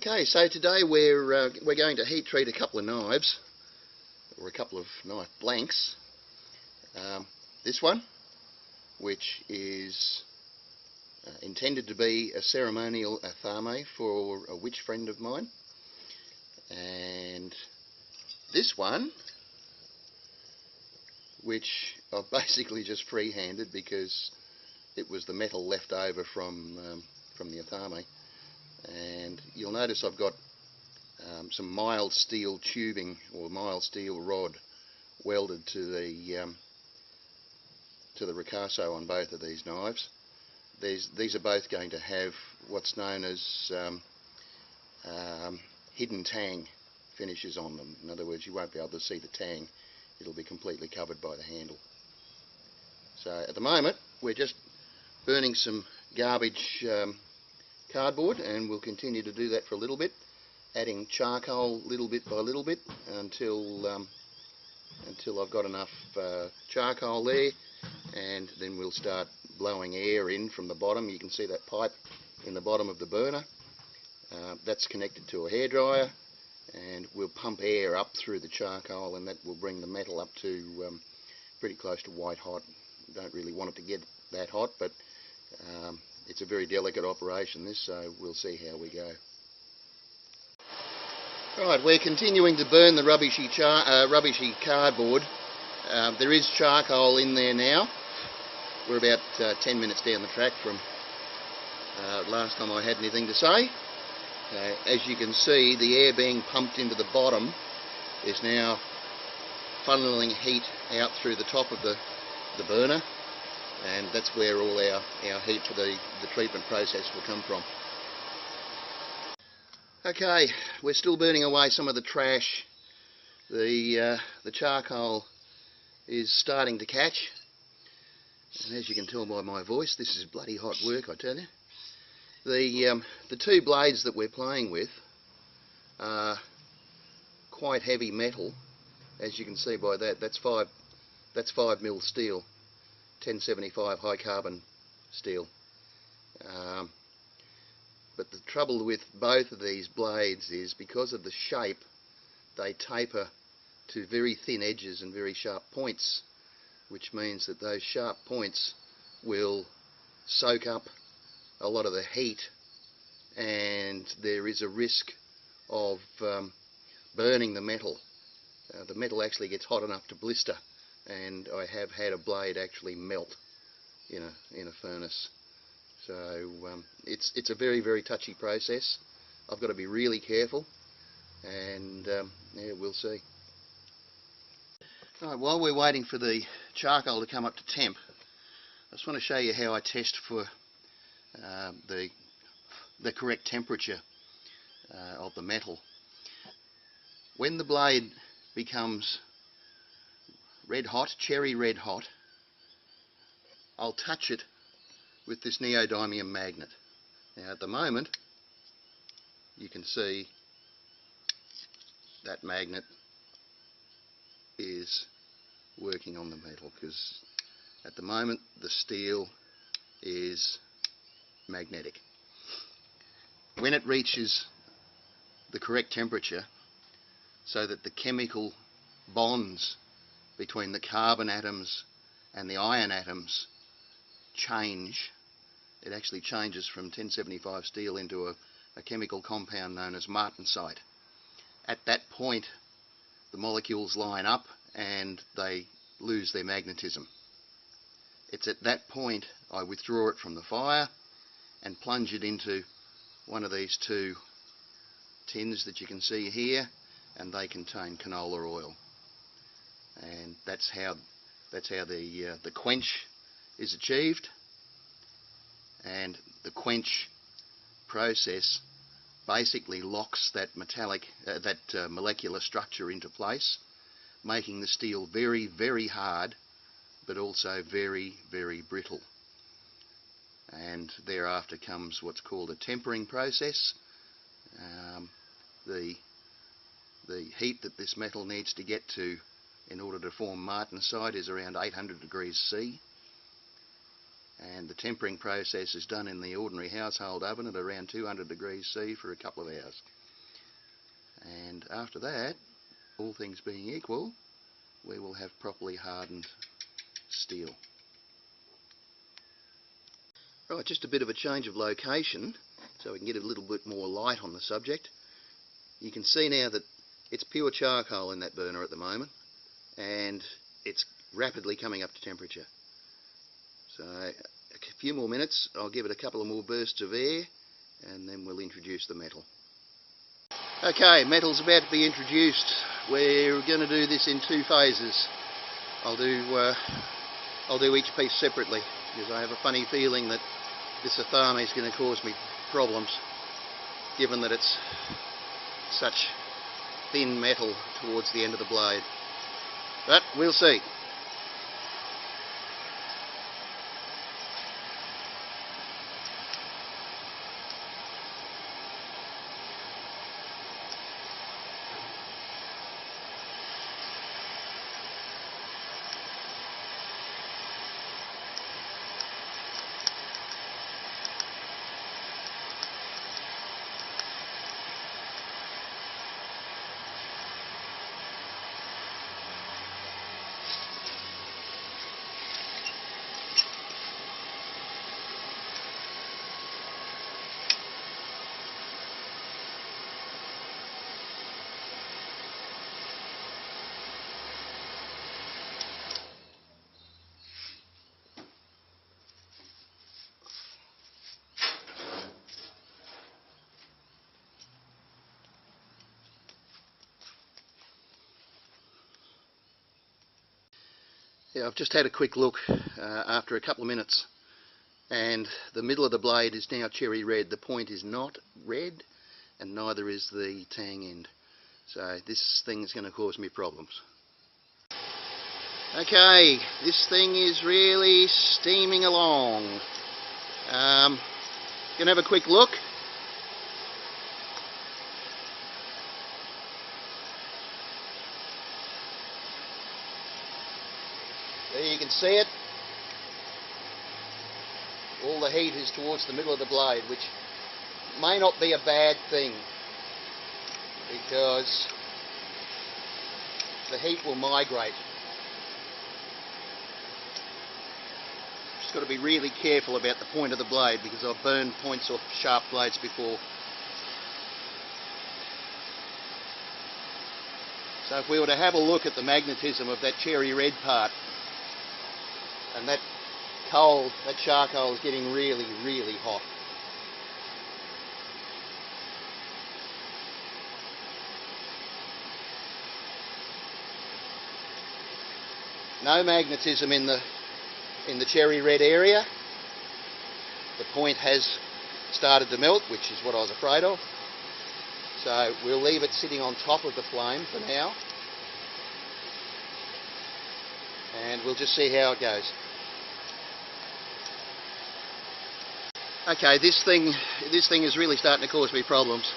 Okay, so today we're going to heat treat a couple of knives, or a couple of knife blanks. This one, which is intended to be a ceremonial athame for a witch friend of mine, and this one, which I've basically just free-handed because it was the metal left over from the athame. And you'll notice I've got some mild steel tubing or mild steel rod welded to the ricasso on both of these knives. These are both going to have what's known as hidden tang finishes on them. In other words, you won't be able to see the tang. It'll be completely covered by the handle. So at the moment we're just burning some garbage cardboard, and we'll continue to do that for a little bit, adding charcoal little bit by little bit until I've got enough charcoal there, and then we'll start blowing air in from the bottom. You can see that pipe in the bottom of the burner. That's connected to a hairdryer, and we'll pump air up through the charcoal, and that will bring the metal up to pretty close to white hot. Don't really want it to get that hot, but it's a very delicate operation this, so we'll see how we go. Right, we're continuing to burn the rubbishy cardboard. There is charcoal in there now. We're about 10 minutes down the track from last time I had anything to say. As you can see, the air being pumped into the bottom is now funneling heat out through the top of the burner, and that's where all our heat for the treatment process will come from. Okay, we're still burning away some of the trash. The charcoal is starting to catch, and as you can tell by my voice, this is bloody hot work, I tell you. The two blades that we're playing with are quite heavy metal, as you can see by that. That's 5mm steel, 1075 high carbon steel. But the trouble with both of these blades is, because of the shape, they taper to very thin edges and very sharp points, which means that those sharp points will soak up a lot of the heat, and there is a risk of burning the metal. The metal actually gets hot enough to blister, and I have had a blade actually melt in a furnace. So it's a very, very touchy process. I've got to be really careful, and yeah, we'll see. Right, while we're waiting for the charcoal to come up to temp, I just want to show you how I test for the correct temperature of the metal. When the blade becomes red hot, cherry red hot, I'll touch it with this neodymium magnet. Now at the moment you can see that magnet is working on the metal, because at the moment the steel is magnetic. When it reaches the correct temperature, so that the chemical bonds between the carbon atoms and the iron atoms change, it actually changes from 1075 steel into a chemical compound known as martensite. At that point the molecules line up and they lose their magnetism. It's at that point I withdraw it from the fire and plunge it into one of these two tins that you can see here, and they contain canola oil. And that's how the quench is achieved. And the quench process basically locks that molecular structure into place, making the steel very, very hard, but also very, very brittle. And thereafter comes what's called a tempering process. The heat that this metal needs to get to in order to form martensite is around 800 degrees C. and the tempering process is done in the ordinary household oven at around 200 degrees C for a couple of hours. And after that, all things being equal, we will have properly hardened steel. Right, just a bit of a change of location so we can get a little bit more light on the subject. You can see now that it's pure charcoal in that burner at the moment, and it's rapidly coming up to temperature. So a few more minutes, I'll give it a couple of more bursts of air, and then we'll introduce the metal. Okay, metal's about to be introduced. We're going to do this in two phases. I'll do each piece separately, because I have a funny feeling that this athame is going to cause me problems, given that it's such thin metal towards the end of the blade. But we'll see. Yeah, I've just had a quick look after a couple of minutes, and the middle of the blade is now cherry red. The point is not red, and neither is the tang end. So this thing is going to cause me problems. Okay, this thing is really steaming along. Going to have a quick look. There you can see it. All the heat is towards the middle of the blade, which may not be a bad thing, because the heat will migrate. Just got to be really careful about the point of the blade, because I've burned points off sharp blades before. So if we were to have a look at the magnetism of that cherry red part, and that coal, that charcoal is getting really, really hot. No magnetism in the cherry red area. The point has started to melt, which is what I was afraid of. So we'll leave it sitting on top of the flame for now, and we'll just see how it goes. Okay, this thing is really starting to cause me problems.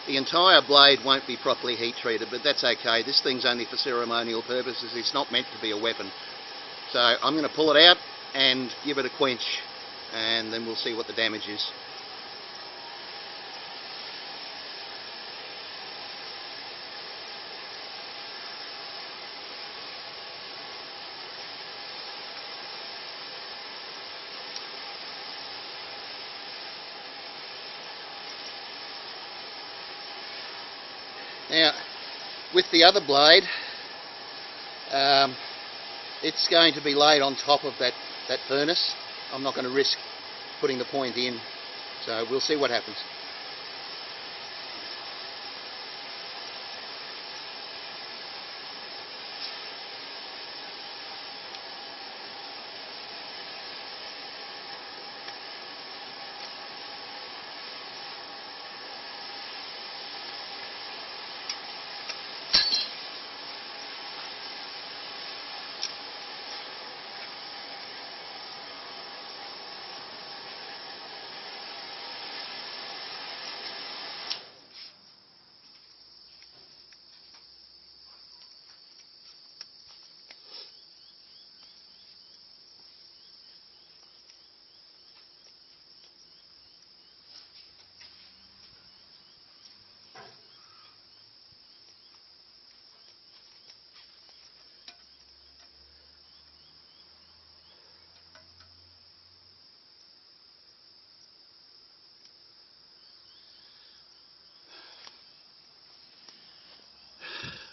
The entire blade won't be properly heat treated, but that's okay. This thing's only for ceremonial purposes. It's not meant to be a weapon. So I'm going to pull it out and give it a quench, and then we'll see what the damage is. Now, with the other blade, it's going to be laid on top of that furnace. I'm not going to risk putting the point in, so we'll see what happens.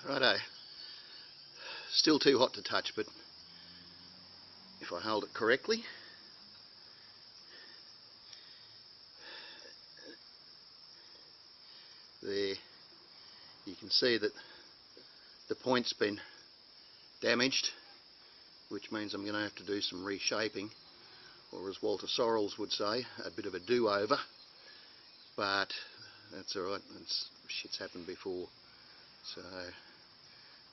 Righto. Still too hot to touch, but if I hold it correctly, there you can see that the point's been damaged, which means I'm going to have to do some reshaping, or as Walter Sorrells would say, a bit of a do-over, but that's alright, shit's happened before. So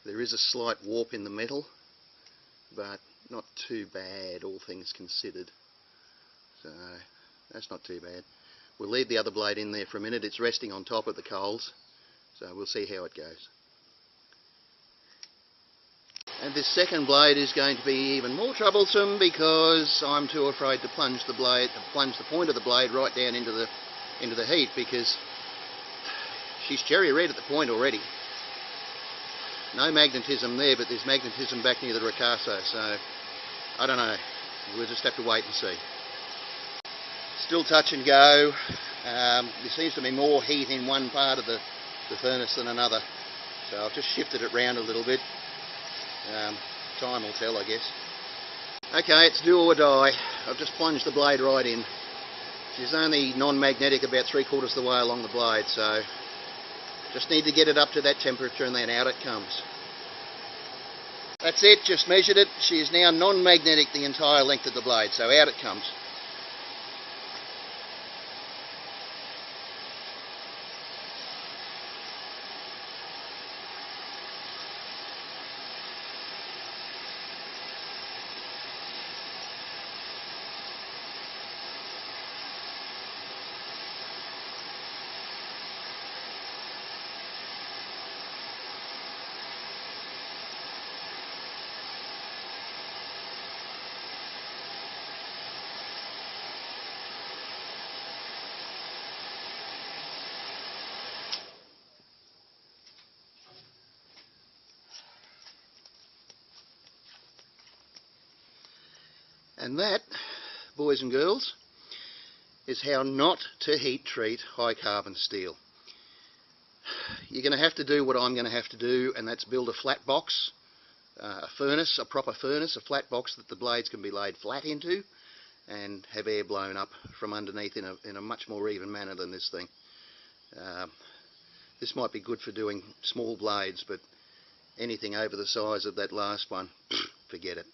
there is a slight warp in the metal, but not too bad, all things considered. So that's not too bad. We'll leave the other blade in there for a minute. It's resting on top of the coals, so we'll see how it goes. And this second blade is going to be even more troublesome because I'm too afraid to plunge the point of the blade right down into the heat, because she's cherry red at the point already. No magnetism there, but there's magnetism back near the ricasso, so I don't know. We'll just have to wait and see. Still touch and go. There seems to be more heat in one part of the furnace than another, so I've just shifted it round a little bit. Time will tell, I guess. Okay, it's do or die. I've just plunged the blade right in. She's only non-magnetic about 3/4 of the way along the blade, so just need to get it up to that temperature and then out it comes. That's it, just measured it. She is now non-magnetic the entire length of the blade, so out it comes. And that, boys and girls, is how not to heat treat high carbon steel. You're going to have to do what I'm going to have to do, and that's build a flat box, a furnace, a proper furnace, a flat box that the blades can be laid flat into and have air blown up from underneath in a much more even manner than this thing. This might be good for doing small blades, but anything over the size of that last one, forget it.